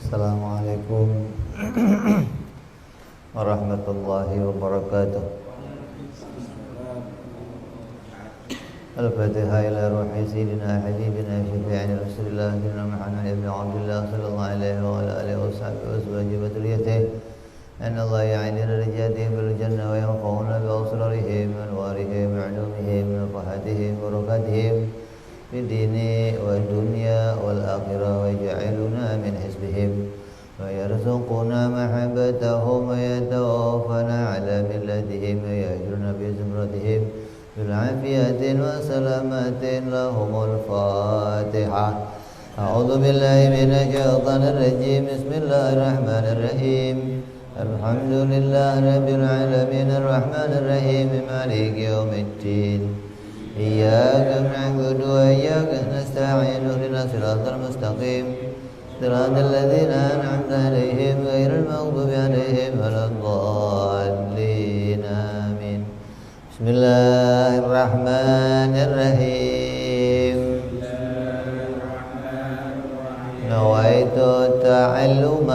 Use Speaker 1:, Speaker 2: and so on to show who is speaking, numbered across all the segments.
Speaker 1: Assalamualaikum warahmatullahi wabarakatuh. Al-Fatihah ila ruhi sayyidina habibina syafi'ina Rasulillah sayyidina Muhammad ibn Abdullah sallallahu alaihi wa ala alihi wa sahbihi wa azwajihi wa dhurriyyatihi anna Allah ya'inina rijatihim bil jannah wa yanfa'una bi asrarihim wa anwarihim wa 'ulumihim wa fahatihim wa barakatihim في الدين والدنيا والآخرة ويجعلنا من حزبهم ويرزقنا محبتهم ويتوفنا على ملتهم ويأجرنا بزمرتهم بالعافية وسلامة لهم الفاتحة. أعوذ بالله من الشيطان الرجيم. بسم الله الرحمن الرحيم. الحمد لله رب العالمين الرحمن الرحيم مالك يوم الدين. إياك نعبد وإياك نستعين اهدنا الصراط المستقيم صراط الذين أنعمت عليهم غير المغضوب عليهم ولا الضالين آمين. بسم الله الرحمن الرحيم. نويت التعلم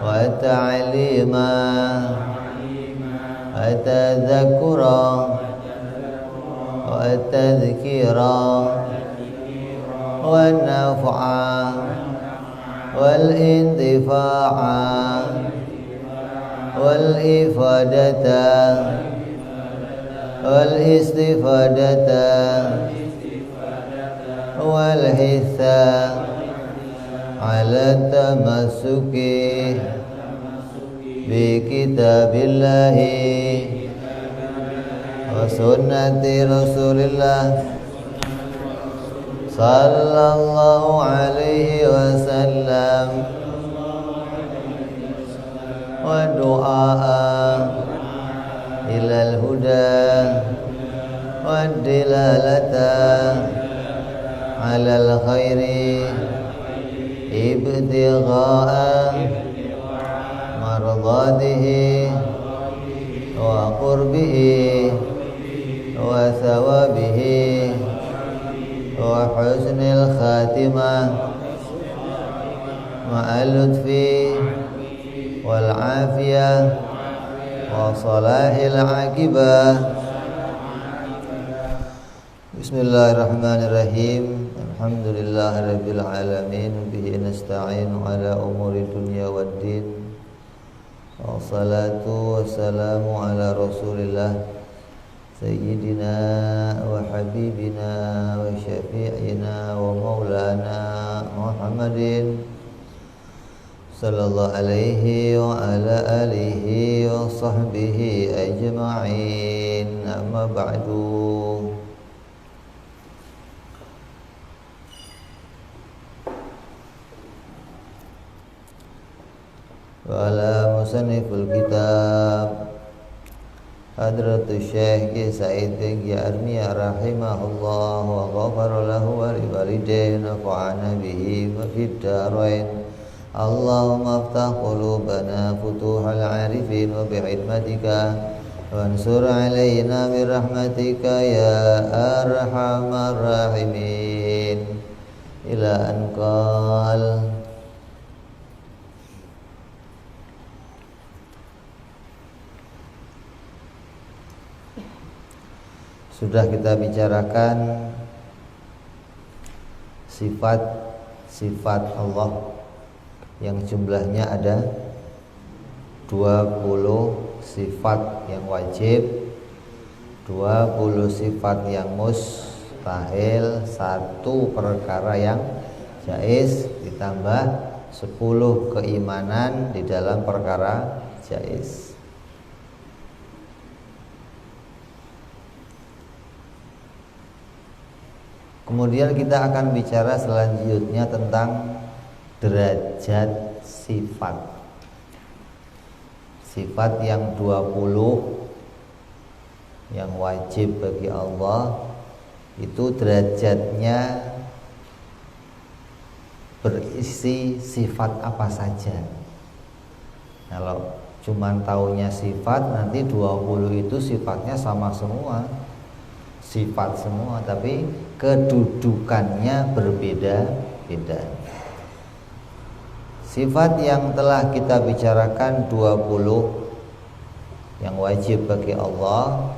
Speaker 1: والتعليم والتذكر والتذكير والنفع والانتفاع والإفادة والاستفادة والحث على التمسك بكتاب الله وسنة رسول الله صلى الله عليه وسلم والدعاء إلى الهدى والدلالة على الخير ابتغاء مرضاته وقربه وثوابه وحسن الخاتمة مع اللطف والعافية وصلاح العاقبة. Bismillahirrahmanirrahim. Alhamdulillahirabbil alamin bihi nasta'inu ala umuri dunya waddin. Wassalatu wassalamu ala rasulillah sayyidina wa habibina wa syafi'ina wa maulana Muhammadin sallallahu alaihi wa ala alihi wa sahbihi ajma'in. Amma ba'du. Wala musanniful kitab Hadratus Syekh Said bin Armiyah rahimahullah wa ghafara lahu wa liwalidayhi nafa'ana bihi wa fid darain. Allahumma aftah qulubana futuhal arifin wa bi'idmatika wansur alaina birahmatika ya arhamar rahimin. Ila anqal. Sudah kita bicarakan sifat-sifat Allah yang jumlahnya ada 20 sifat yang wajib, 20 sifat yang mustahil, 1 perkara yang jaiz, ditambah 10 keimanan di dalam perkara jaiz. Kemudian kita akan bicara selanjutnya tentang derajat sifat. Sifat yang 20 yang wajib bagi Allah itu derajatnya berisi sifat apa saja. Kalau cuman taunya sifat, nanti 20 itu sifatnya sama semua, sifat semua, tapi kedudukannya berbeda-beda. Sifat yang telah kita bicarakan 20 yang wajib bagi Allah,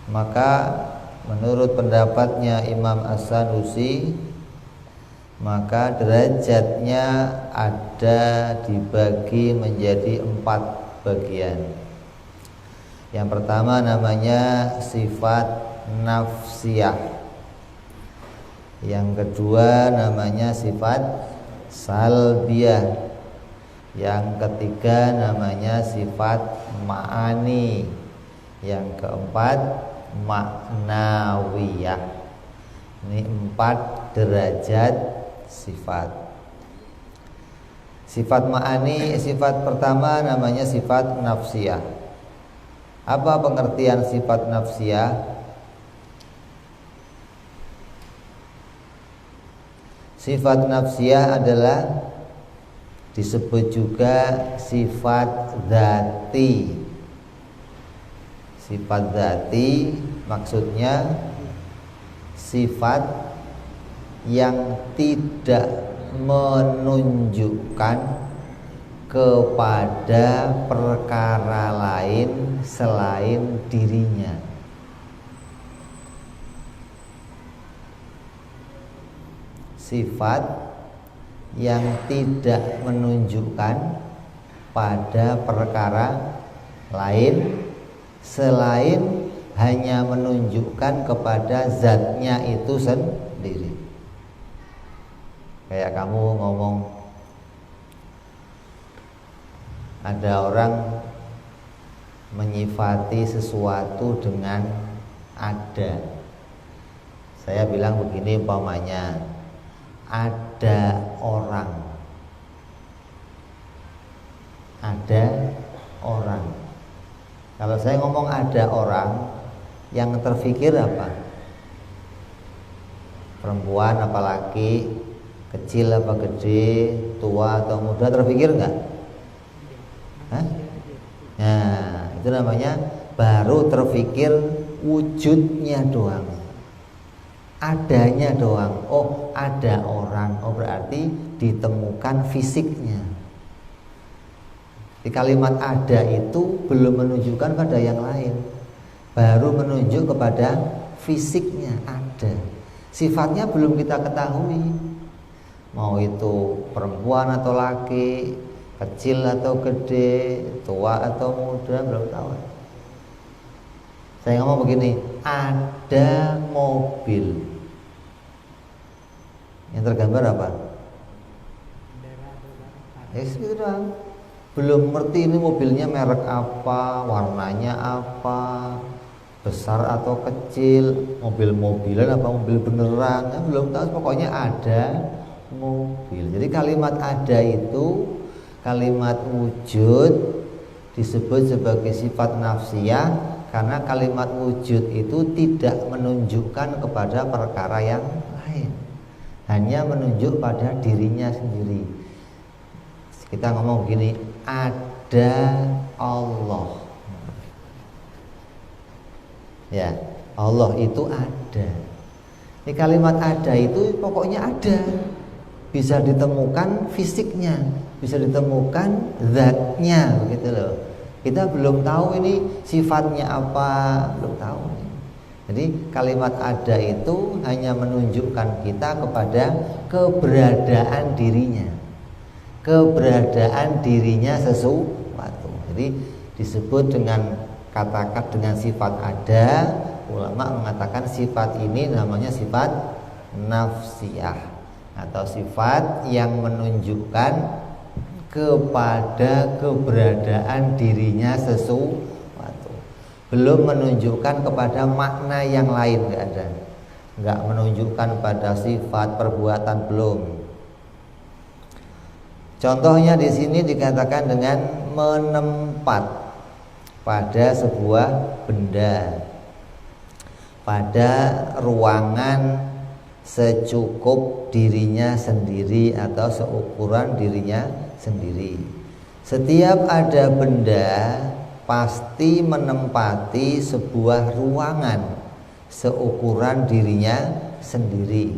Speaker 1: maka menurut pendapatnya Imam As-Sanusi, maka derajatnya ada dibagi menjadi 4 bagian. Yang pertama namanya sifat nafsiyah. Yang kedua namanya sifat salbiyah. Yang ketiga namanya sifat ma'ani. Yang keempat maknawiyah. Ini 4 derajat sifat. Sifat ma'ani, sifat pertama namanya sifat nafsiyah. Apa pengertian sifat nafsiyah? Sifat nafsiyah adalah disebut juga sifat dzati. Sifat dzati maksudnya sifat yang tidak menunjukkan kepada perkara lain selain dirinya. Sifat yang tidak menunjukkan pada perkara lain selain hanya menunjukkan kepada zatnya itu sendiri. Kayak kamu ngomong, ada orang menyifati sesuatu dengan ada. Saya bilang begini umpamanya, ada orang. Ada orang. Kalau saya ngomong ada orang, yang terfikir apa? Perempuan apa laki, kecil apa gede, tua atau muda, terfikir enggak? Hah? Nah, itu namanya baru terfikir wujudnya doang, adanya doang. Oh, ada orang. Oh, berarti ditemukan fisiknya. Di kalimat ada itu belum menunjukkan pada yang lain, baru menunjuk kepada fisiknya ada. Sifatnya belum kita ketahui, mau itu perempuan atau laki, kecil atau gede, tua atau muda, belum tahu. Saya ngomong begini, ada mobil. Yang tergambar apa? Itu doang. Belum ngerti ini mobilnya merek apa, warnanya apa, besar atau kecil, mobil-mobilan apa mobil beneran, ya, belum tahu. Pokoknya ada mobil. Jadi kalimat ada itu kalimat wujud, disebut sebagai sifat nafsiyah karena kalimat wujud itu tidak menunjukkan kepada perkara yang lain, hanya menunjuk pada dirinya sendiri. Kita ngomong begini, ada Allah. Ya, Allah itu ada. Ini kalimat ada itu pokoknya ada. Bisa ditemukan fisiknya, bisa ditemukan zatnya, begitu loh. Kita belum tahu ini sifatnya apa, belum tahu. Jadi kalimat ada itu hanya menunjukkan kita kepada keberadaan dirinya. Keberadaan dirinya sesuatu. Jadi disebut dengan katakan dengan sifat ada. Ulama mengatakan sifat ini namanya sifat nafsiyah atau sifat yang menunjukkan kepada keberadaan dirinya sesuatu, belum menunjukkan kepada makna yang lain, enggak ada, enggak menunjukkan pada sifat perbuatan, belum. Contohnya di sini dikatakan dengan menempat pada sebuah benda, pada ruangan secukup dirinya sendiri atau seukuran dirinya sendiri. Setiap ada benda pasti menempati sebuah ruangan seukuran dirinya sendiri.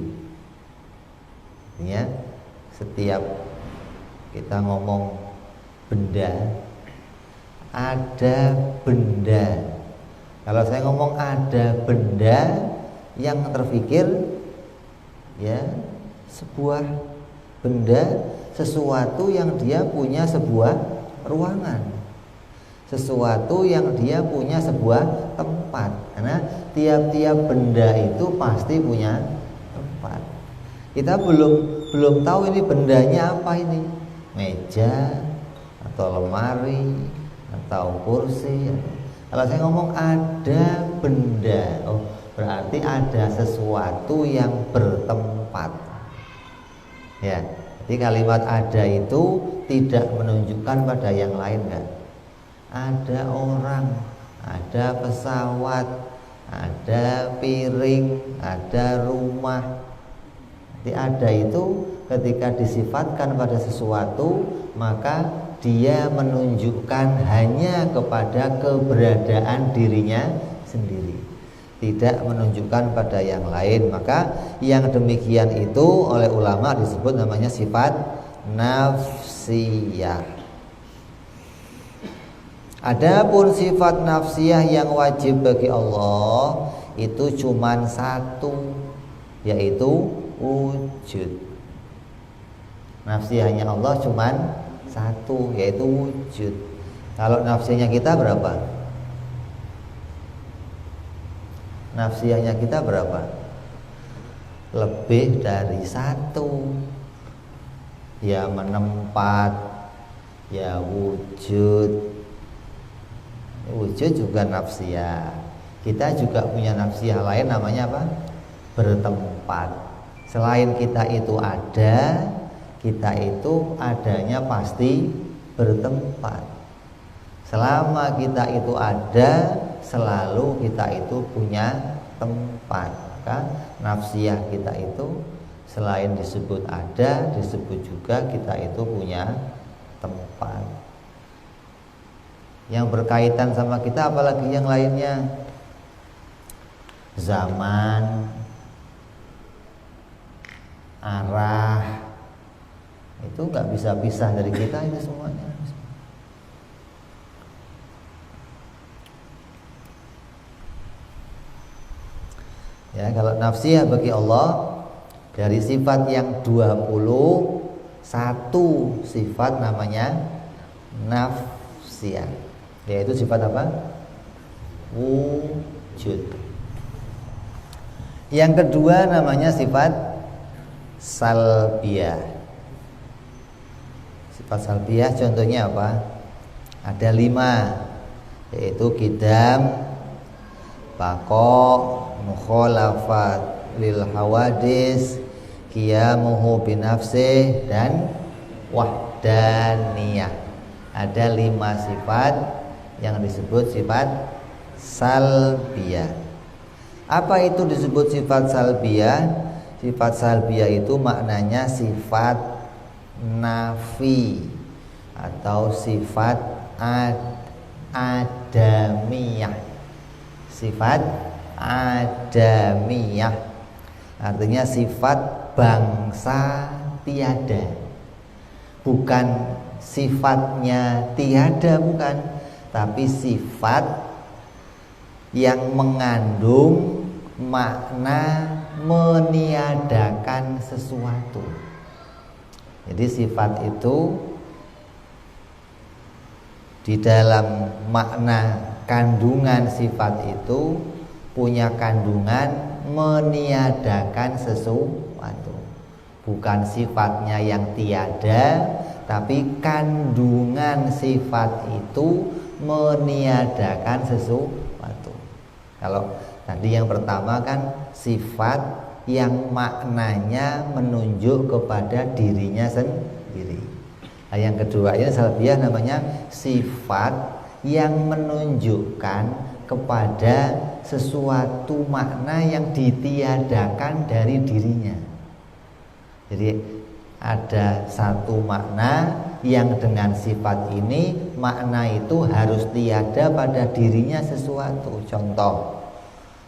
Speaker 1: Ya, Setiap kita ngomong benda, ada benda. Kalau saya ngomong ada benda, yang terfikir ya sebuah benda, sesuatu yang dia punya sebuah ruangan, sesuatu yang dia punya sebuah tempat. Karena tiap-tiap benda itu pasti punya tempat. Kita belum tahu ini bendanya apa, ini meja atau lemari atau kursi. Kalau saya ngomong ada benda, oh berarti ada sesuatu yang bertempat. Ya, jadi kalimat ada itu tidak menunjukkan pada yang lain, kan? Ada orang, ada pesawat, ada piring, ada rumah. Jadi ada itu ketika disifatkan pada sesuatu, maka dia menunjukkan hanya kepada keberadaan dirinya sendiri, tidak menunjukkan pada yang lain. Maka yang demikian itu oleh ulama disebut namanya sifat nafsiyah. Adapun sifat nafsiyah yang wajib bagi Allah itu cuman satu, yaitu wujud. Nafsiyahnya Allah cuman satu, yaitu wujud. Kalau nafsiyahnya kita berapa? Nafsiyahnya kita berapa? Lebih dari satu. Ya menempat, ya wujud. Wujud juga nafsiyah. Kita juga punya nafsiyah lain, namanya apa? Bertempat. Selain kita itu ada, kita itu adanya pasti bertempat. Selama kita itu ada, selalu kita itu punya tempat. Maka nafsiyah kita itu selain disebut ada, disebut juga kita itu punya tempat. Yang berkaitan sama kita apalagi yang lainnya? Zaman, arah, itu nggak bisa pisah dari kita, itu semuanya. Ya, kalau nafsiyah bagi Allah dari sifat yang 21 sifat namanya nafsiyah, yaitu sifat apa? Wujud. Yang kedua namanya sifat salbiyah. Sifat salbiyah contohnya apa? Ada 5, yaitu qidam, baqa, mukhalafat lil hawadis, qiyamuhu binafsih, dan wahdaniyah. Ada 5 sifat yang disebut sifat salbiyah. Apa itu disebut sifat salbiyah? Sifat salbiyah itu maknanya sifat nafi atau sifat adamiyah. Sifat adamiyah artinya sifat bangsa tiada. Bukan sifatnya tiada, bukan, tapi sifat yang mengandung makna meniadakan sesuatu. Jadi sifat itu di dalam makna kandungan sifat itu punya kandungan meniadakan sesuatu. Bukan sifatnya yang tiada, tapi kandungan sifat itu meniadakan sesuatu. Kalau tadi yang pertama kan sifat yang maknanya menunjuk kepada dirinya sendiri. Nah, yang kedua ini salbiyah namanya sifat yang menunjukkan kepada sesuatu makna yang ditiadakan dari dirinya. Jadi ada satu makna yang dengan sifat ini makna itu harus tiada pada dirinya sesuatu. Contoh,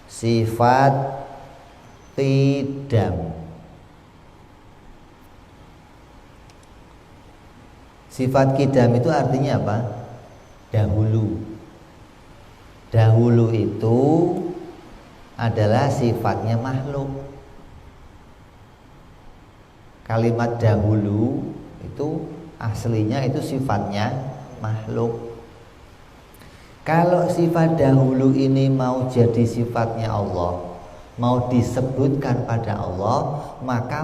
Speaker 1: sifat qidam. Sifat kidam itu artinya apa? Dahulu. Dahulu itu adalah sifatnya makhluk. Kalimat dahulu itu aslinya itu sifatnya makhluk. Kalau sifat dahulu ini mau jadi sifatnya Allah, mau disebutkan pada Allah, maka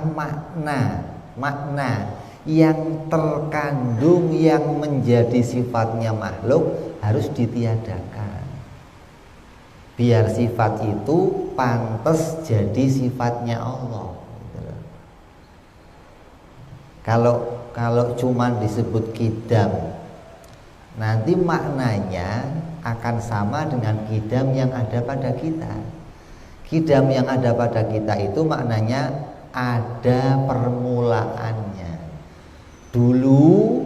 Speaker 1: makna yang terkandung yang menjadi sifatnya makhluk harus ditiadakan. Biar sifat itu pantas jadi sifatnya Allah. Kalau cuman disebut kidam, nanti maknanya akan sama dengan kidam yang ada pada kita. Kidam yang ada pada kita itu maknanya ada permulaannya. Dulu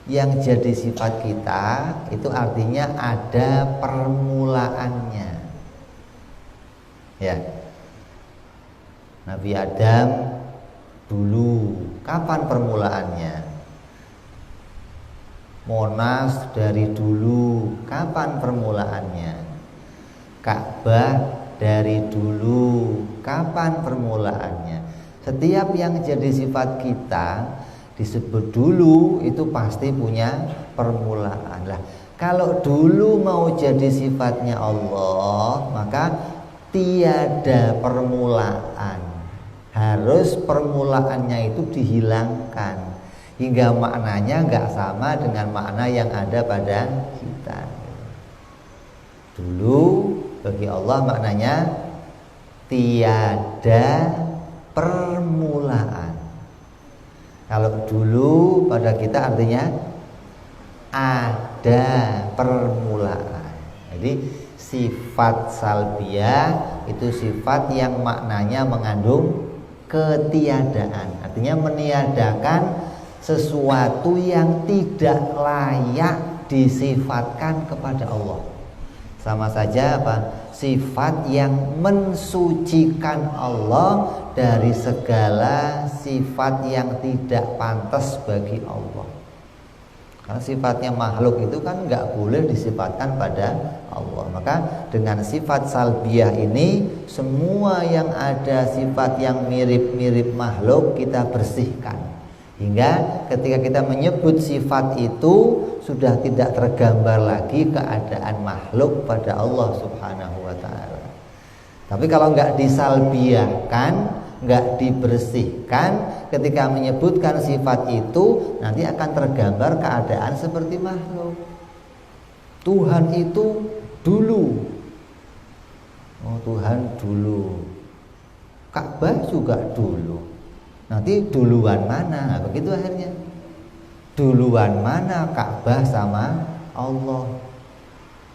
Speaker 1: yang jadi sifat kita itu artinya ada permulaannya. Ya, Nabi Adam dulu, kapan permulaannya? Monas dari dulu, kapan permulaannya? Ka'bah dari dulu, kapan permulaannya? Setiap yang jadi sifat kita disebut dulu itu pasti punya permulaan. Lah, kalau dulu mau jadi sifatnya Allah, maka tiada permulaan. Harus permulaannya itu dihilangkan hingga maknanya nggak sama dengan makna yang ada pada kita. Dulu bagi Allah maknanya tiada permulaan. Kalau dulu pada kita artinya ada permulaan. Jadi sifat salbiyah itu sifat yang maknanya mengandung ketiadaan. Artinya meniadakan sesuatu yang tidak layak disifatkan kepada Allah. Sama saja apa? Sifat yang mensucikan Allah dari segala sifat yang tidak pantas bagi Allah. Karena sifatnya makhluk itu kan nggak boleh disifatkan pada Allah. Maka dengan sifat salbiyah ini, semua yang ada sifat yang mirip-mirip makhluk kita bersihkan. Hingga ketika kita menyebut sifat itu sudah tidak tergambar lagi keadaan makhluk pada Allah Subhanahu wa ta'ala. Tapi kalau nggak disalbiyahkan, nggak dibersihkan, ketika menyebutkan sifat itu nanti akan tergambar keadaan seperti makhluk. Tuhan itu dulu, oh Tuhan dulu, Ka'bah juga dulu. Nanti duluan mana? Nah, begitu akhirnya. Duluan mana Ka'bah sama Allah?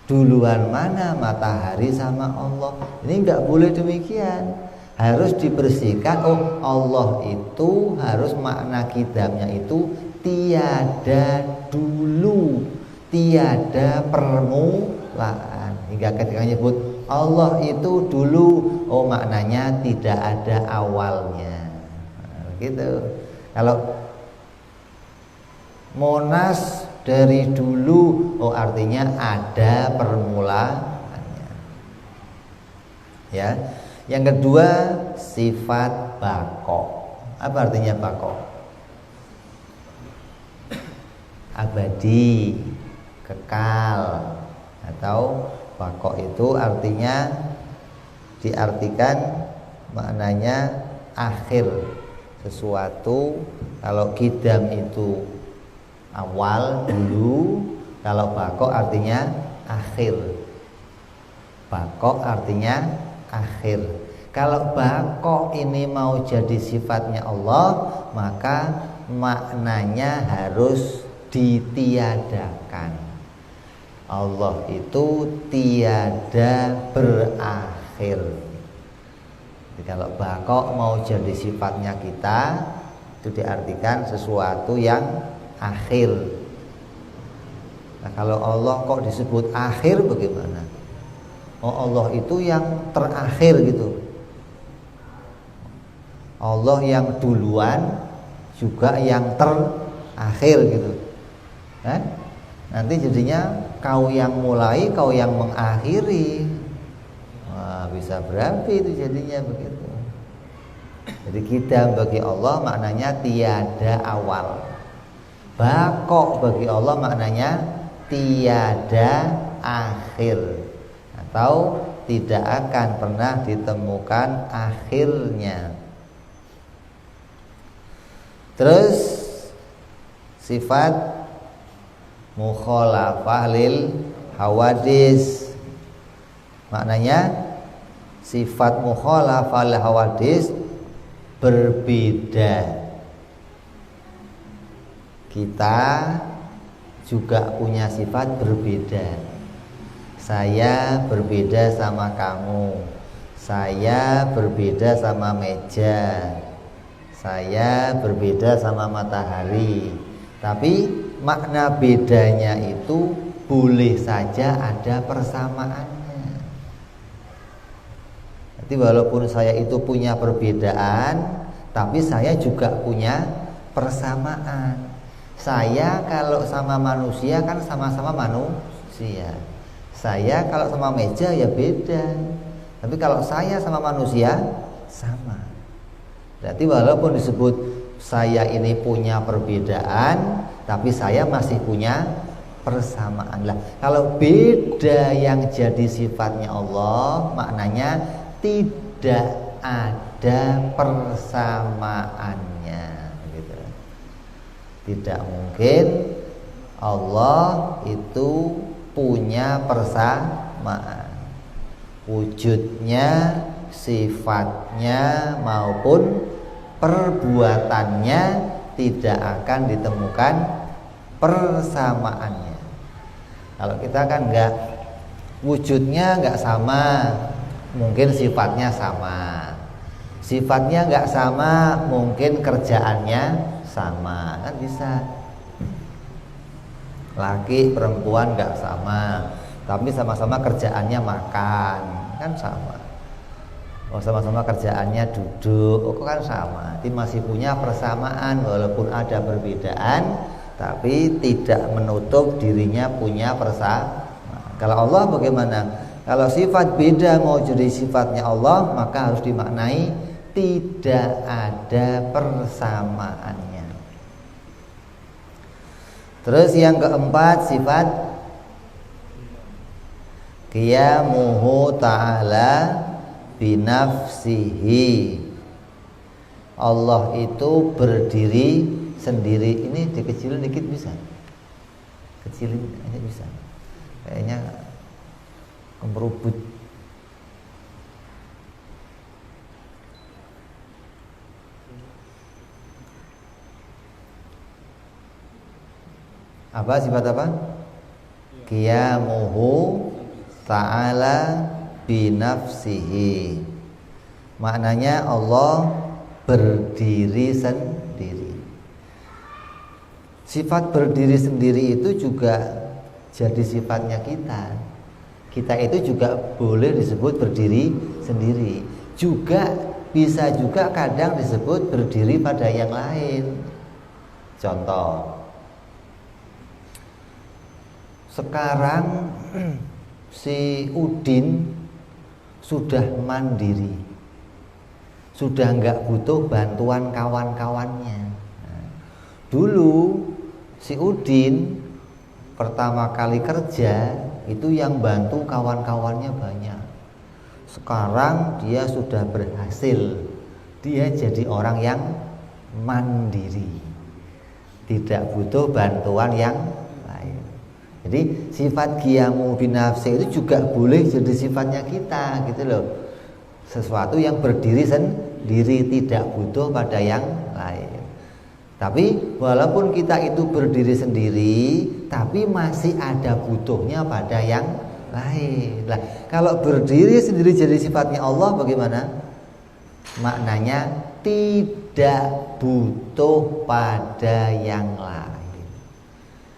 Speaker 1: Duluan mana matahari sama Allah? Ini nggak boleh demikian. Harus dibersihkan. Oh, Allah itu harus makna kidamnya itu tiada dulu, tiada permulaan. Hingga ketika menyebut Allah itu dulu, oh maknanya tidak ada awalnya. Nah, gitu. Kalau Monas dari dulu, oh artinya ada permulaannya. Ya. Yang kedua, sifat bako. Apa artinya bako? Abadi, kekal. Atau bako itu artinya diartikan maknanya akhir sesuatu. Kalau kidam itu awal, dulu. Kalau bako artinya akhir. Bako artinya akhir. Kalau bako ini mau jadi sifatnya Allah, maka maknanya harus ditiadakan. Allah itu tiada berakhir. Jadi kalau bako mau jadi sifatnya kita, itu diartikan sesuatu yang akhir. Nah, kalau Allah kok disebut akhir bagaimana? Oh, Allah itu yang terakhir gitu. Allah yang duluan juga yang terakhir gitu. Nanti jadinya kau yang mulai, kau yang mengakhiri. Wah, bisa berapi itu jadinya begitu. Jadi kita bagi Allah maknanya tiada awal. Baqo bagi Allah maknanya tiada akhir, atau tidak akan pernah ditemukan akhirnya. Terus sifat mukhalafah lil hawadis, maknanya sifat mukhalafah lil hawadis berbeda. Kita juga punya sifat berbeda. Saya berbeda sama kamu, saya berbeda sama meja, saya berbeda sama matahari. Tapi makna bedanya itu boleh saja ada persamaannya. Jadi walaupun saya itu punya perbedaan, tapi saya juga punya persamaan. Saya kalau sama manusia kan sama-sama manusia. Saya kalau sama meja ya beda. Tapi kalau saya sama manusia sama. Berarti walaupun disebut saya ini punya perbedaan, tapi saya masih punya persamaan. Lah, kalau beda yang jadi sifatnya Allah, maknanya tidak ada persamaannya, gitu. Tidak mungkin Allah itu punya persamaan. Wujudnya, sifatnya maupun perbuatannya tidak akan ditemukan persamaannya. Kalau kita kan enggak, wujudnya enggak sama, mungkin sifatnya sama. Sifatnya enggak sama, mungkin kerjaannya sama, kan bisa. Laki perempuan enggak sama, tapi sama-sama kerjaannya makan, kan sama. Oh, sama-sama kerjaannya duduk, oh, kan sama. Jadi masih punya persamaan walaupun ada perbedaan, tapi tidak menutup dirinya punya persamaan. Kalau Allah bagaimana? Kalau sifat beda mau jadi sifatnya Allah, maka harus dimaknai tidak ada persamaannya. Terus yang keempat, sifat qiyamuhu ta'ala binafsihi. Allah itu berdiri sendiri. Ini dikecilin dikit bisa? Kecilin aja bisa. Kayaknya kemerubut. Apa sifat apa? Qiyamuhu ta'ala binafsihi. Maknanya Allah berdiri sendiri. Sifat berdiri sendiri itu juga jadi sifatnya kita. Kita itu juga boleh disebut berdiri sendiri. Juga bisa juga kadang disebut berdiri pada yang lain. Contoh, sekarang si Udin sudah mandiri, sudah nggak butuh bantuan kawan-kawannya. Dulu si Udin pertama kali kerja itu yang bantu kawan-kawannya banyak. Sekarang dia sudah berhasil, dia jadi orang yang mandiri, tidak butuh bantuan yang lain. Jadi sifat qiyamu binafsi itu juga boleh jadi sifatnya kita, gitu loh. Sesuatu yang berdiri sendiri, tidak butuh pada yang lain. Tapi walaupun kita itu berdiri sendiri, tapi masih ada butuhnya pada yang lain. Nah, kalau berdiri sendiri jadi sifatnya Allah bagaimana? Maknanya tidak butuh pada yang lain.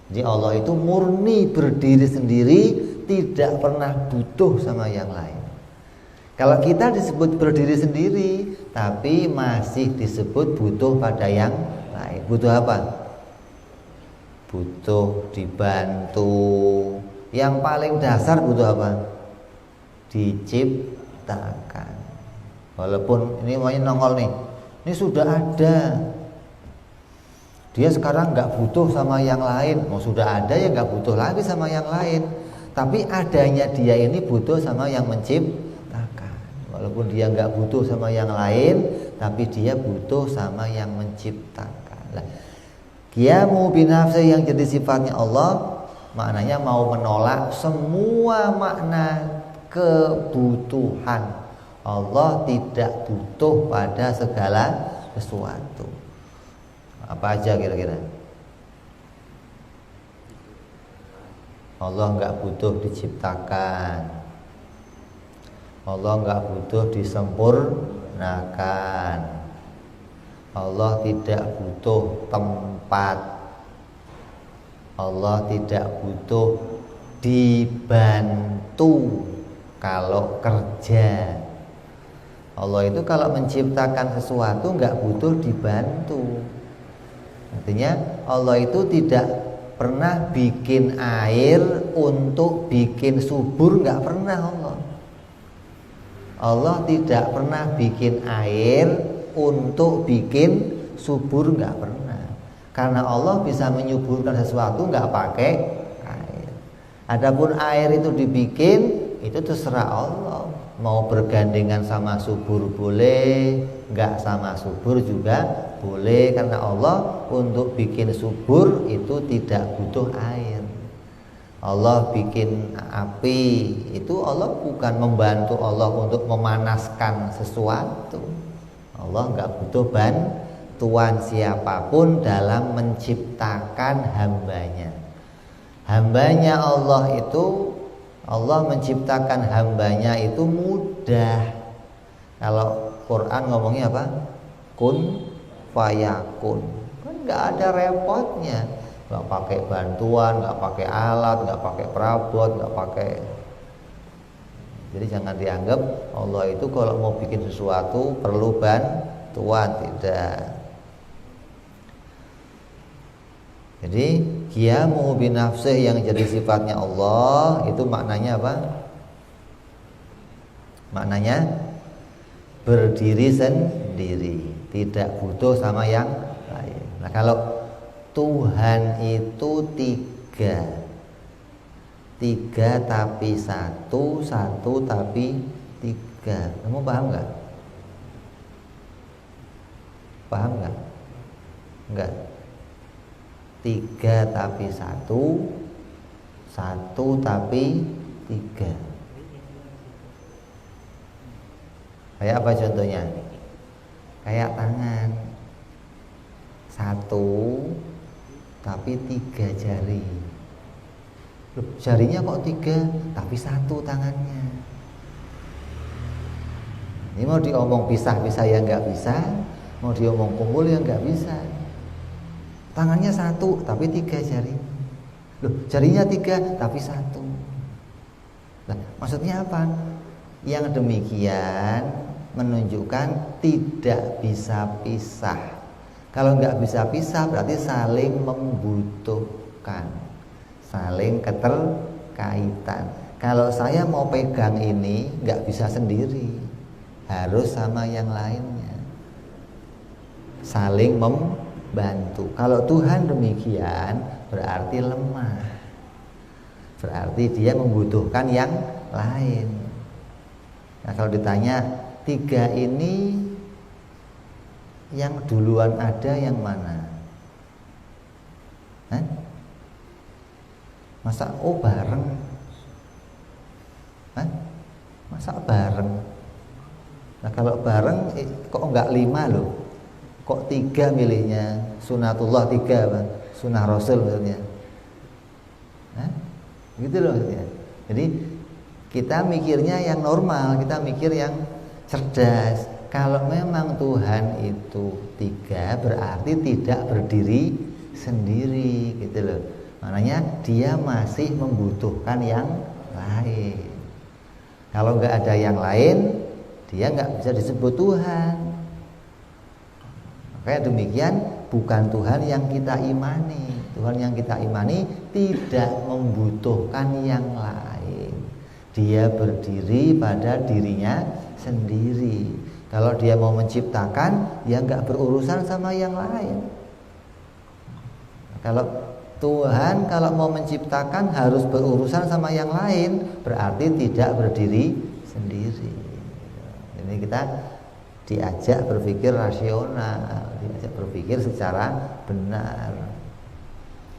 Speaker 1: Jadi Allah itu murni berdiri sendiri, tidak pernah butuh sama yang lain. Kalau kita disebut berdiri sendiri, tapi masih disebut butuh pada yang lain. Butuh apa? butuh dibantu. Yang paling dasar butuh apa? Diciptakan. Walaupun ini maunya nongol nih, ini sudah ada, dia sekarang nggak butuh sama yang lain. Mau sudah ada ya nggak butuh lagi sama yang lain. Tapi adanya dia ini butuh sama yang menciptakan. Walaupun dia nggak butuh sama yang lain, tapi dia butuh sama yang menciptakan. Qiyamu binafsi yang jadi sifatnya Allah, maknanya mau menolak semua makna kebutuhan. Allah tidak butuh pada segala sesuatu. Apa aja kira-kira? Allah nggak butuh diciptakan. Allah nggak butuh disempurnakan. Allah tidak butuh tempat. Allah tidak butuh dibantu kalau kerja. Allah itu kalau menciptakan sesuatu nggak butuh dibantu. Artinya Allah itu tidak pernah bikin air untuk bikin subur, nggak pernah Allah. Allah tidak pernah bikin air untuk bikin subur, nggak pernah. Karena Allah bisa menyuburkan sesuatu nggak pakai air. Adapun air itu dibikin, itu terserah Allah. Mau bergandengan sama subur boleh, nggak sama subur juga boleh. Karena Allah untuk bikin subur itu tidak butuh air. Allah bikin api, itu Allah bukan membantu Allah untuk memanaskan sesuatu. Allah nggak butuh bantuan siapapun dalam menciptakan hambanya. Hambanya Allah itu, Allah menciptakan hambanya itu mudah. Kalau Quran ngomongnya apa? Kun fayakun. Kan nggak ada repotnya. Nggak pakai bantuan, nggak pakai alat, nggak pakai perabot, nggak pakai. Jadi jangan dianggap Allah itu kalau mau bikin sesuatu perlu bantuan, tidak. Jadi qiyamu binafsih yang jadi sifatnya Allah itu maknanya apa? Maknanya berdiri sendiri, tidak butuh sama yang lain. Nah, kalau Tuhan itu tiga tapi satu, satu tapi tiga. Kamu paham nggak? Paham nggak? Enggak. Tiga tapi satu, satu tapi tiga. Kayak apa contohnya? Kayak tangan. Satu tapi tiga jari. Loh, jarinya kok tiga tapi satu tangannya. Ini mau diomong pisah-pisah ya nggak bisa, mau diomong kumpul ya nggak bisa. Tangannya satu tapi tiga jari. Loh, jarinya tiga tapi satu. Nah, maksudnya apa? Yang demikian menunjukkan tidak bisa pisah. Kalau nggak bisa pisah berarti saling membutuhkan, saling keterkaitan. Kalau saya mau pegang ini nggak bisa sendiri, harus sama yang lainnya, saling membantu. Kalau Tuhan demikian berarti lemah, berarti dia membutuhkan yang lain. Nah, kalau ditanya tiga ini yang duluan ada yang mana? Hah? Masa bareng? Hah? Masa bareng? Nah, kalau bareng kok enggak lima loh? Kok tiga milihnya? Sunatullah tiga apa? Sunnah Rasul maksudnya. Hah? Gitu loh maksudnya. Jadi kita mikirnya yang normal, kita mikir yang cerdas. Kalau memang Tuhan itu tiga berarti tidak berdiri sendiri gitu loh. Maknanya dia masih membutuhkan yang lain. Kalau nggak ada yang lain, dia nggak bisa disebut Tuhan. Kayak demikian bukan Tuhan yang kita imani. Tuhan yang kita imani tidak membutuhkan yang lain. Dia berdiri pada dirinya sendiri. Kalau dia mau menciptakan, ya nggak berurusan sama yang lain. Kalau Tuhan kalau mau menciptakan harus berurusan sama yang lain, berarti tidak berdiri sendiri. Ini kita diajak berpikir rasional, diajak berpikir secara benar.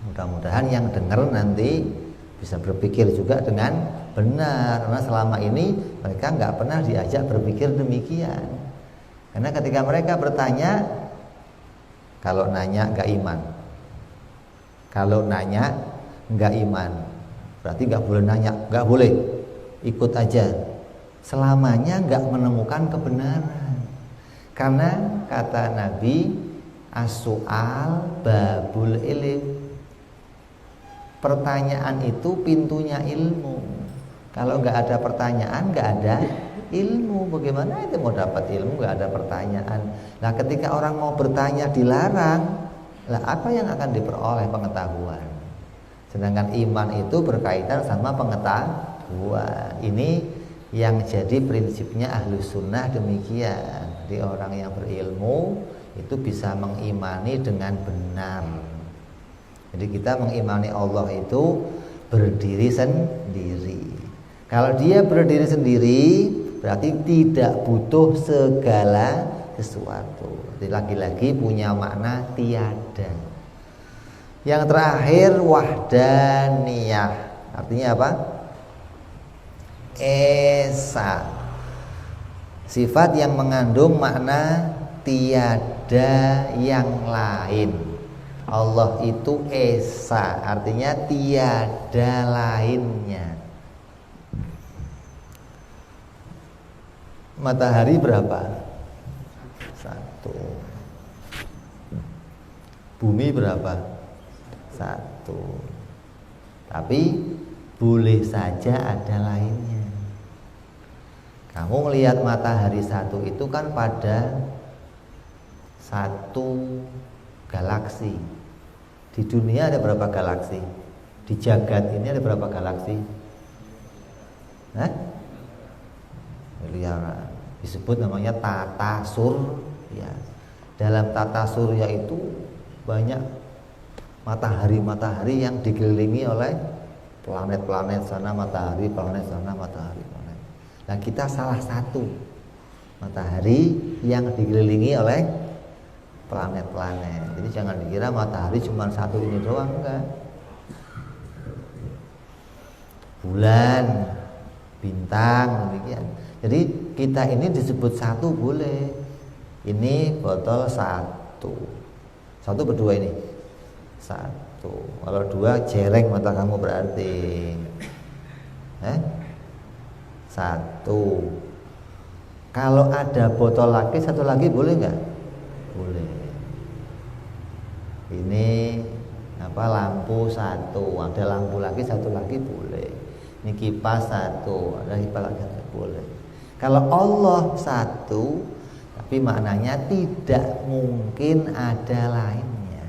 Speaker 1: Mudah-mudahan yang dengar nanti bisa berpikir juga dengan benar, karena selama ini mereka nggak pernah diajak berpikir demikian. Karena ketika mereka bertanya, kalau nanya nggak iman, kalau nanya nggak iman, berarti nggak boleh nanya, nggak boleh, ikut aja. Selamanya nggak menemukan kebenaran. Karena kata Nabi, as-su'al babul ilm. Pertanyaan itu pintunya ilmu. Kalau nggak ada pertanyaan, nggak ada ilmu. Bagaimana itu mau dapat ilmu nggak ada pertanyaan? Nah, ketika orang mau bertanya dilarang, lah apa yang akan diperoleh? Pengetahuan. Sedangkan iman itu berkaitan sama pengetahuan. Ini yang jadi prinsipnya Ahlus Sunnah demikian. Jadi orang yang berilmu itu bisa mengimani dengan benar. Jadi kita mengimani Allah itu berdiri sendiri. Kalau dia berdiri sendiri, berarti tidak butuh segala sesuatu. Jadi lagi-lagi punya makna tiada. Yang terakhir wahdaniyah. Artinya apa? Esa. Sifat yang mengandung makna tiada yang lain. Allah itu esa, artinya tiada lainnya. Matahari berapa? 1. Bumi berapa? 1. Tapi boleh saja ada lainnya. Kamu melihat matahari 1 itu kan pada 1 galaksi. Di dunia ada berapa galaksi? Di jagat ini ada berapa galaksi? Miliaran. Disebut namanya tata surya. Dalam tata surya itu banyak matahari-matahari yang dikelilingi oleh planet-planet sana matahari, planet sana matahari, planet. Nah, kita salah satu matahari yang dikelilingi oleh planet-planet. Jadi jangan dikira matahari cuma 1 ini doang, enggak. Bulan, bintang, demikian. Jadi kita ini disebut 1 boleh. Ini botol 1. 1 berdua ini. 1. Kalau 2 jereng mata kamu berarti. 1. Kalau ada botol lagi 1 lagi boleh nggak? Boleh. Ini lampu 1, ada lampu lagi 1 lagi boleh. Ini kipas 1, ada kipas lagi boleh. Kalau Allah 1, tapi maknanya tidak mungkin ada lainnya.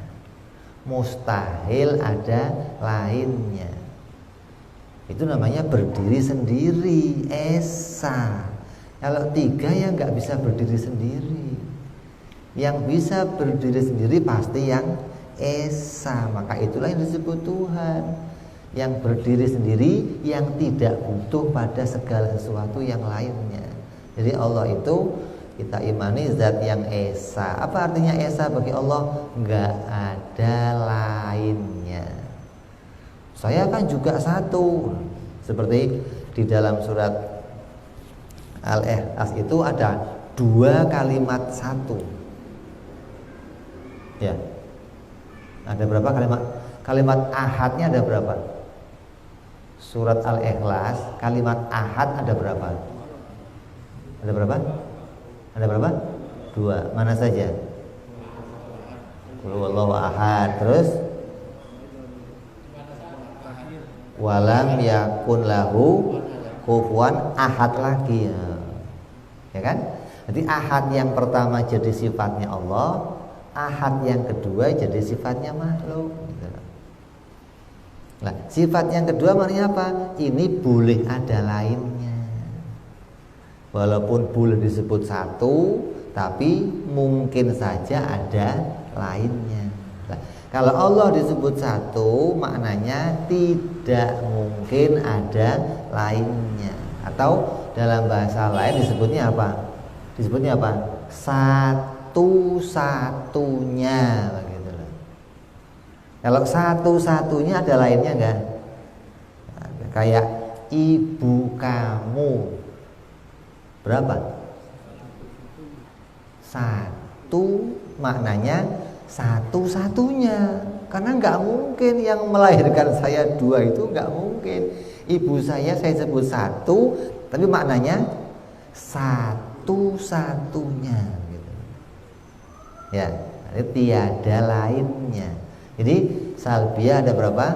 Speaker 1: Mustahil ada lainnya. Itu namanya berdiri sendiri, esa. Kalau 3 ya nggak bisa berdiri sendiri. Yang bisa berdiri sendiri pasti yang esa. Maka itulah yang disebut Tuhan. Yang berdiri sendiri, yang tidak butuh pada segala sesuatu yang lainnya. Jadi Allah itu kita imani zat yang esa. Apa artinya esa bagi Allah? Nggak ada lainnya. Saya kan juga 1. Seperti di dalam surat Al-Ikhlas itu ada 2 kalimat 1. Ya. Ada berapa kalimat? Kalimat ahadnya ada berapa? Surat Al-Ikhlas kalimat ahad ada berapa? Ada berapa? Ada berapa? 2. Mana saja? Qul huwallahu ahad. Terus walam yakun lahu kufuwan ahad lagi ya kan? Jadi ahad yang pertama jadi sifatnya Allah, ahad yang kedua jadi sifatnya makhluk. Nah, sifat yang kedua maknanya apa? Ini boleh ada lainnya. Walaupun boleh disebut satu, tapi mungkin saja ada lainnya. Nah, kalau Allah disebut satu, maknanya tidak mungkin ada lainnya. Atau dalam bahasa lain disebutnya apa? Disebutnya apa? Satu-satunya. Kalau satu-satunya ada lainnya enggak? Kayak ibu kamu berapa? Satu, maknanya satu-satunya. Karena enggak mungkin yang melahirkan saya dua itu enggak mungkin. Ibu saya sebut satu, tapi maknanya satu-satunya gitu. Ya, tiada lainnya. Jadi salbiyah ada berapa?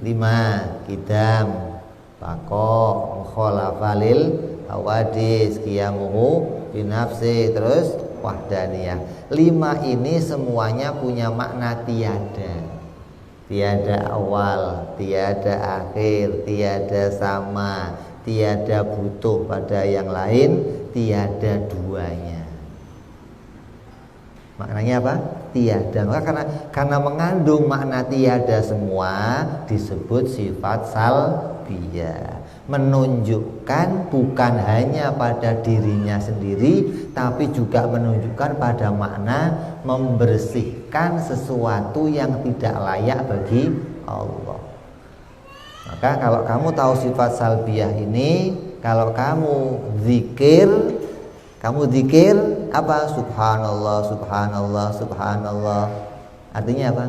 Speaker 1: 5. Qidam, baqo, mukhalafalil hawadis, qiyamuhu binafsi, terus wahdaniyah. 5 ini semuanya punya makna tiada. Tiada awal, tiada akhir, tiada sama, tiada butuh pada yang lain, tiada duanya. Maknanya apa? Tiada. Maka karena mengandung makna tiada semua disebut sifat salbiyah. Menunjukkan bukan hanya pada dirinya sendiri, tapi juga menunjukkan pada makna membersihkan sesuatu yang tidak layak bagi Allah. Maka kalau kamu tahu sifat salbiyah ini, kalau kamu zikir apa? Subhanallah, subhanallah, subhanallah. Artinya apa?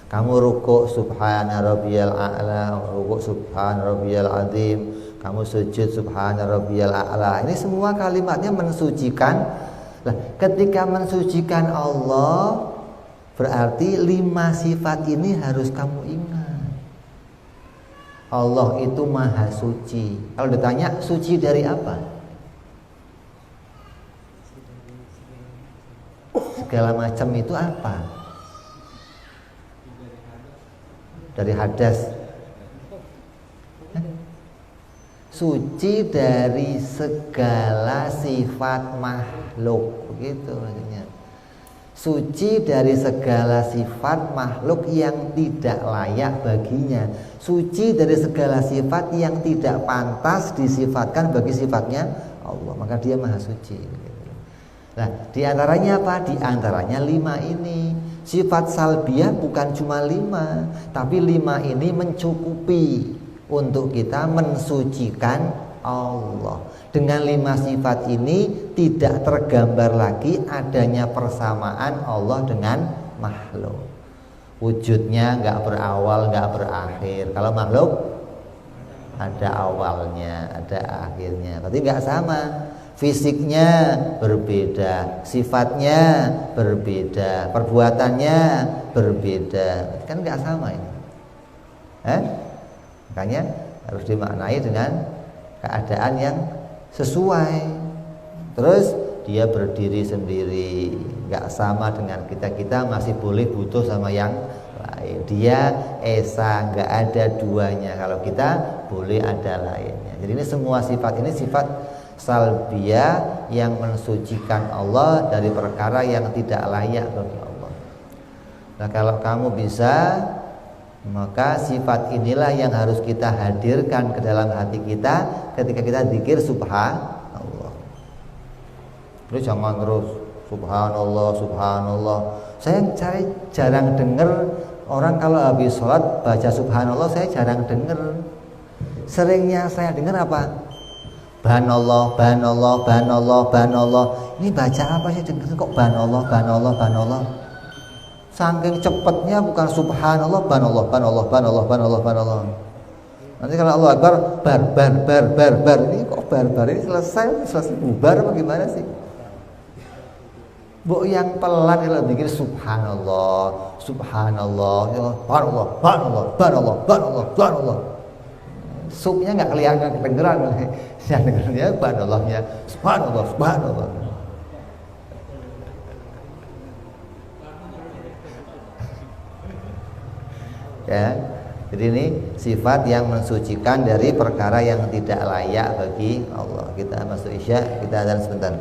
Speaker 1: Kamu rukuk subhana rabbiyal a'la, rukuk subhana rabbiyal azim, kamu sujud subhana rabbiyal a'la. Ini semua kalimatnya mensucikan. Nah, ketika mensucikan Allah, berarti 5 sifat ini harus kamu ingat. Allah itu maha suci. Kalau ditanya suci dari apa? Segala macam itu apa? Dari hadas. Suci dari segala sifat makhluk, begitu maksudnya. Suci dari segala sifat makhluk yang tidak layak baginya. Suci dari segala sifat yang tidak pantas disifatkan bagi sifatnya Allah. Maka dia maha suci. Nah, di antaranya apa? Di antaranya 5 ini. Sifat salbiyah bukan cuma 5, tapi 5 ini mencukupi untuk kita mensucikan Allah. Dengan 5 sifat ini tidak tergambar lagi adanya persamaan Allah dengan makhluk. Wujudnya enggak berawal, enggak berakhir. Kalau makhluk ada awalnya, ada akhirnya. Berarti enggak sama. Fisiknya berbeda, sifatnya berbeda, perbuatannya berbeda, kan nggak sama ini. Makanya harus dimaknai dengan keadaan yang sesuai. Terus dia berdiri sendiri, nggak sama dengan kita masih boleh butuh sama yang lain. Dia esa, nggak ada duanya. Kalau kita boleh ada lainnya. Jadi ini semua sifat ini sifat salbiyah yang mensucikan Allah dari perkara yang tidak layak bagi Allah. Nah, kalau kamu bisa, maka sifat inilah yang harus kita hadirkan ke dalam hati kita ketika kita zikir subhanallah. Terus jangan terus subhanallah, subhanallah. Saya jarang dengar orang kalau habis sholat baca subhanallah, saya jarang dengar. Seringnya saya dengar apa? Banallah, banallah, banallah, banallah. Ini baca apa sih? Dengar kok banallah, banallah, banallah. Saking cepatnya bukan subhanallah, banallah, banallah, banallah, banallah, banallah. Nanti kalau Allah Akbar, bar. Ini kok bar ini selesai bubar apa gimana sih? Bu yang pelan kalau pikir subhanallah, subhanallah, banallah, banallah, banallah, banallah, banallah. Subnya nggak kelihatan, kedengeran. Yang dengernya subhanallahnya, subhanallah, subhanallah. Ya. Jadi ini sifat yang mensucikan dari perkara yang tidak layak bagi Allah. Kita masuk Isya, kita adzan sebentar.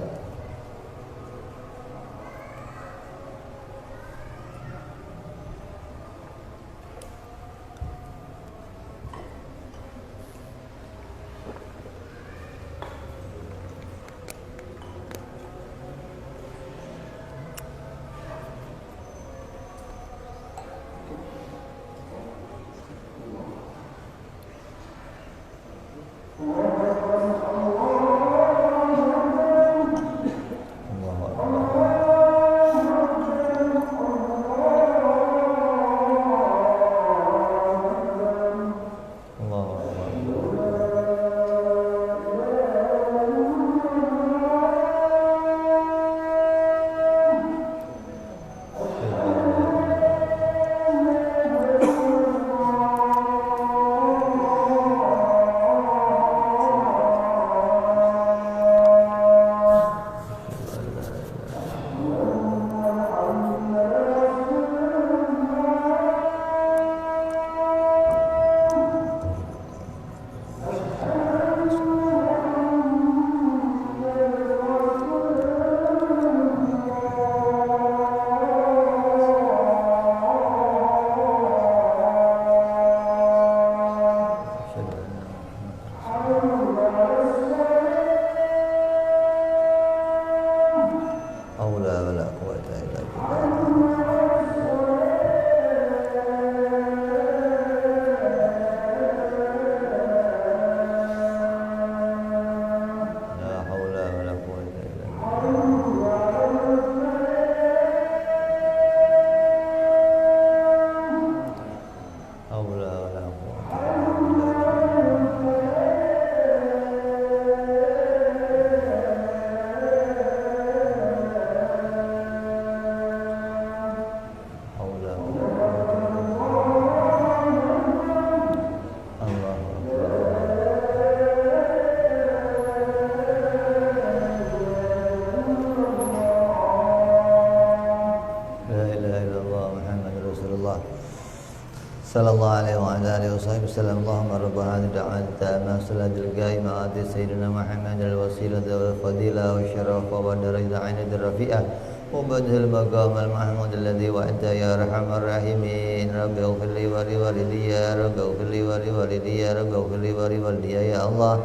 Speaker 1: sallallahu alaihi wa ala alihi wasallam. Allahumma rabbana hadhihi da'wat salatul qaimah ati sayyidina Muhammad al-wasilah wal fadilah wa syaraf wa darajat 'inda rafi'ah wa badhal maqam al-mahmud alladhi wa'ada ya arhamar rahimin. Rabbi ighfir li wa li walidayya, Rabbi ighfir li wa li walidayya, Rabbi ighfir li wa li walidayya ya Allah.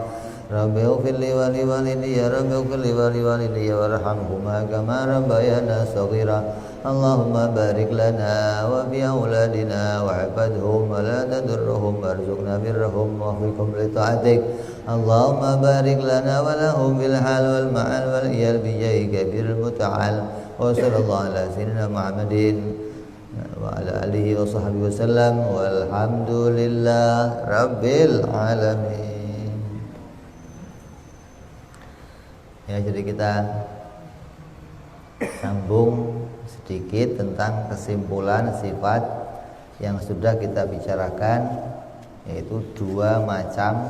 Speaker 1: Rabbi ighfir li wa li walidayya, Rabbi ighfir li wa li walidayya warhamhuma kama rabbayana shaghira. Allahumma barik lana wa bi auladina wa hafadhum wa la tadurruhum warzuqna birrahum wa fikum li ta'atik. Allahumma barik lana wa lahum bil hal wal ma'al wal iyal bi jayyika bil muta'al. Wa sallallahu ala sayyidina Muhammadin wa ala alihi wa sahbihi wasallam walhamdulillah rabbil alamin. Ya, jadi kita sambung sedikit tentang kesimpulan sifat yang sudah kita bicarakan, yaitu dua macam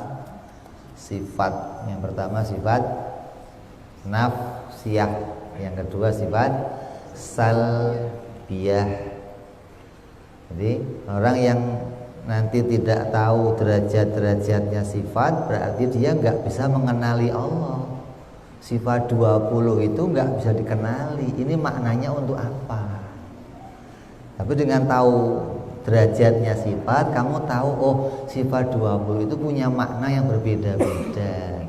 Speaker 1: sifat. Yang pertama sifat nafsiyah, yang kedua sifat salbiyah. Jadi orang yang nanti tidak tahu derajat-derajatnya sifat, berarti dia nggak bisa mengenali Allah. Sifat 20 itu nggak bisa dikenali. Ini maknanya untuk apa? Tapi dengan tahu derajatnya sifat, kamu tahu, oh sifat 20 itu punya makna yang berbeda-beda.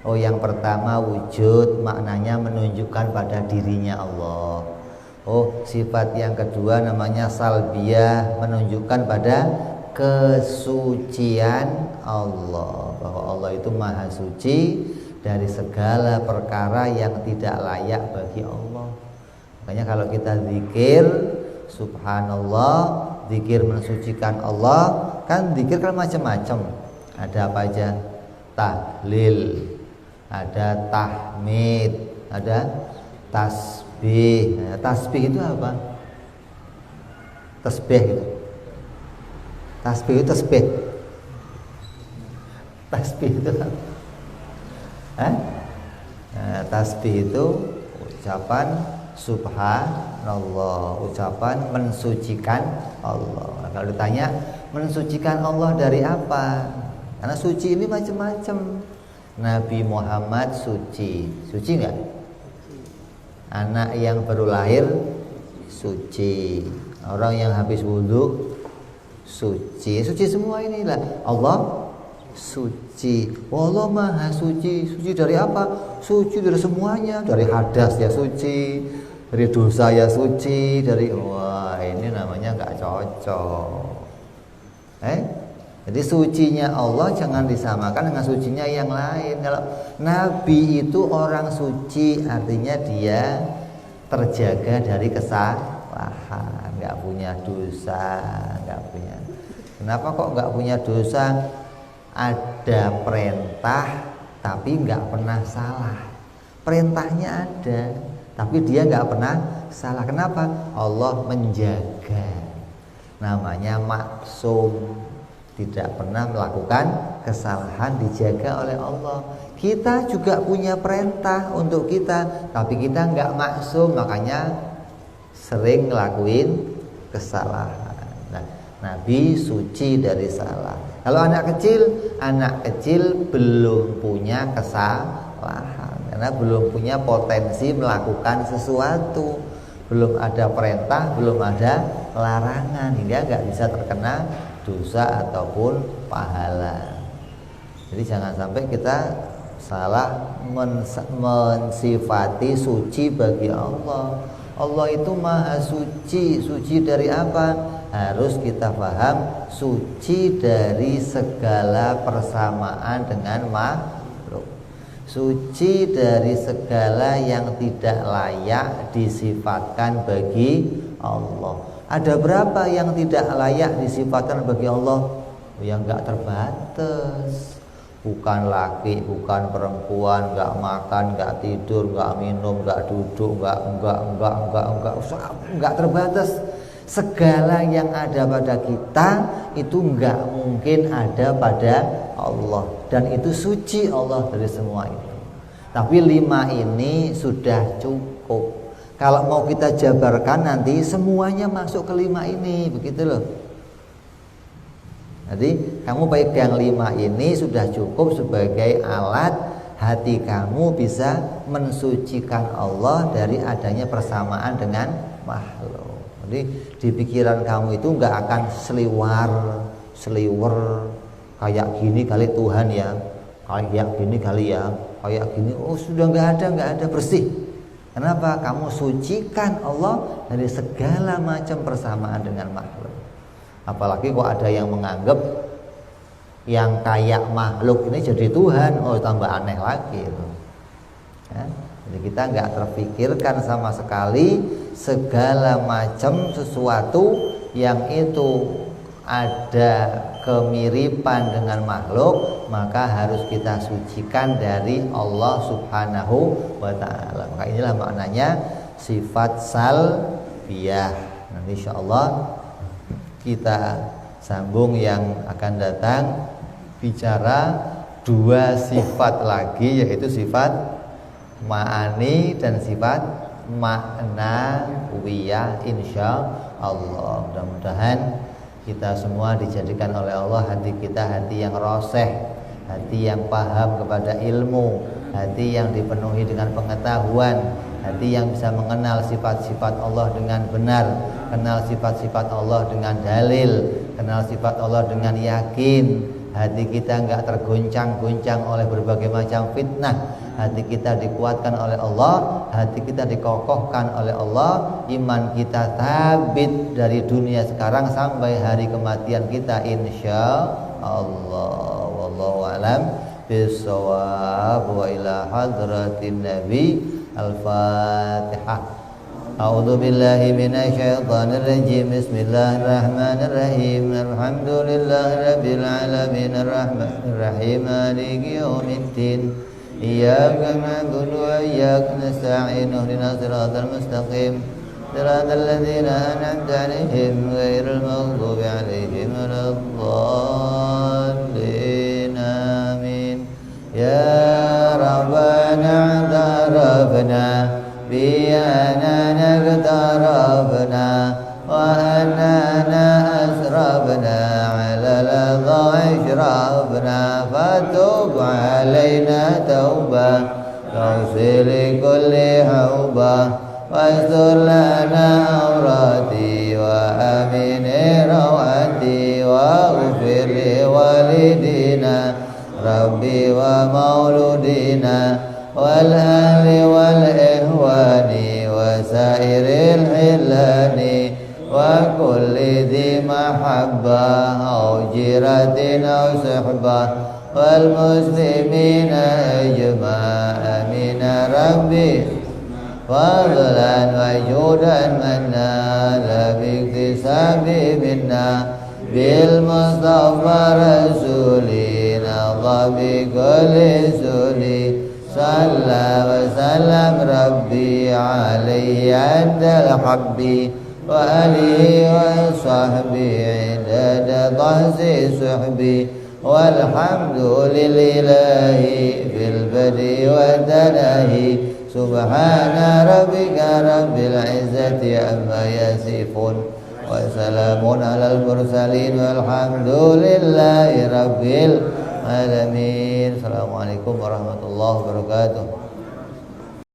Speaker 1: Oh, yang pertama wujud, maknanya menunjukkan pada dirinya Allah. Oh, sifat yang kedua namanya salbiyah, menunjukkan pada kesucian Allah, bahwa Allah itu maha suci dari segala perkara yang tidak layak bagi Allah. Makanya kalau kita zikir subhanallah, zikir mensucikan Allah, kan zikir kan macam-macam. Ada apa aja? Tahlil, ada tahmid, ada tasbih. Nah, tasbih itu apa? Tasbih itu. Tasbih itu tasbih. Tasbih itu apa? Nah, tasbih itu ucapan subhanallah, ucapan mensucikan Allah. Nah, kalau ditanya mensucikan Allah dari apa? Karena suci ini macam-macam. Nabi Muhammad suci nggak? Anak yang baru lahir suci, orang yang habis wudhu suci semua inilah. Allah suci, Allah maha suci. Suci dari apa? Suci dari semuanya, dari hadas ya suci, dari dosa ya suci, dari wah ini namanya nggak cocok. Jadi sucinya Allah jangan disamakan dengan sucinya yang lain. Kalau Nabi itu orang suci, artinya dia terjaga dari kesalahan, nggak punya dosa, nggak punya. Kenapa kok nggak punya dosa? Ada perintah tapi nggak pernah salah. Perintahnya ada tapi dia nggak pernah salah. Kenapa? Allah menjaga. Namanya maksum, tidak pernah melakukan kesalahan, dijaga oleh Allah. Kita juga punya perintah untuk kita, tapi kita nggak maksum, makanya sering ngelakuin kesalahan. Nah, Nabi suci dari salah. Kalau anak kecil belum punya kesalahan, karena belum punya potensi melakukan sesuatu, belum ada perintah, belum ada larangan, hingga nggak bisa terkena dosa ataupun pahala. Jadi jangan sampai kita salah mensifati suci bagi Allah. Allah itu maha suci. Suci dari apa? Harus kita paham, suci dari segala persamaan dengan makhluk, suci dari segala yang tidak layak disifatkan bagi Allah. Ada berapa yang tidak layak disifatkan bagi Allah? Yang nggak terbatas. Bukan laki, bukan perempuan, nggak makan, nggak tidur, nggak minum, nggak duduk, nggak terbatas. Segala yang ada pada kita itu nggak mungkin ada pada Allah, dan itu suci Allah dari semua itu. Tapi 5 ini sudah cukup. Kalau mau kita jabarkan nanti semuanya masuk ke 5 ini, begitu loh. Jadi kamu pegang 5 ini sudah cukup sebagai alat hati kamu bisa mensucikan Allah dari adanya persamaan dengan makhluk. Jadi di pikiran kamu itu nggak akan seliwer kayak gini kali Tuhan ya, kayak gini kali ya, kayak gini. Oh sudah nggak ada, bersih. Kenapa? Kamu sucikan Allah dari segala macam persamaan dengan makhluk. Apalagi kok ada yang menganggap yang kayak makhluk ini jadi Tuhan, oh tambah aneh lagi itu. Ya, jadi kita nggak terpikirkan sama sekali segala macam sesuatu yang itu ada kemiripan dengan makhluk, maka harus kita sucikan dari Allah Subhanahu wa ta'ala. Maka inilah maknanya sifat salbiyah. Nanti insyaallah kita sambung yang akan datang bicara 2 sifat lagi, yaitu sifat ma'ani dan sifat ma'nawiyah insyaallah. Mudah-mudahan kita semua dijadikan oleh Allah hati kita hati yang roseh, hati yang paham kepada ilmu, hati yang dipenuhi dengan pengetahuan, hati yang bisa mengenal sifat-sifat Allah dengan benar, kenal sifat-sifat Allah dengan dalil, kenal sifat Allah dengan yakin. Hati kita enggak tergoncang-goncang oleh berbagai macam fitnah. Hati kita dikuatkan oleh Allah, hati kita dikokohkan oleh Allah, iman kita tabit dari dunia sekarang sampai hari kematian kita insyaallah. Wallahu a'lam bissawab. Wa ila hadratin nabi. Al-Fatihah. A'udzu billahi minasyaitonir rajim. Bismillahirrahmanirrahim. Alhamdulillahirabbil alamin arrahmanir rahim maliki yaumiddin. Iyyaka na'budu wa iyyaka nasta'in. Ihdinas siratal mustaqim. Siratal ladzina an'amta 'alaihim ghairil maghdubi 'alaihim waladdallin. Amin. Ya Rabbana tarabna بأننا اقتربنا وأننا أسربنا ربنا فتب علينا توبة تغفر لكل حوبة واستر لنا عوراتي وأمن روعتي واغفر لوالدينا ربي ومولودينا والأهل والإخوان وسائر الحلان وكل ذي محبة أو جيرة أو صحبة والمسلمين أجمع آمين ربي فضلا وجودا منا لا باكتساب منا بالمصطفى رسولنا الله بكل سولي صلى وسلم ربي عليه عند الحب وآله وصحبه عدد ضهس صحبي والحمد لله في البدء والتناهي سبحان ربك رب العزة عما يصفون وسلام على المرسلين والحمد لله رب العالمين. Assalamualaikum warahmatullahi wabarakatuh.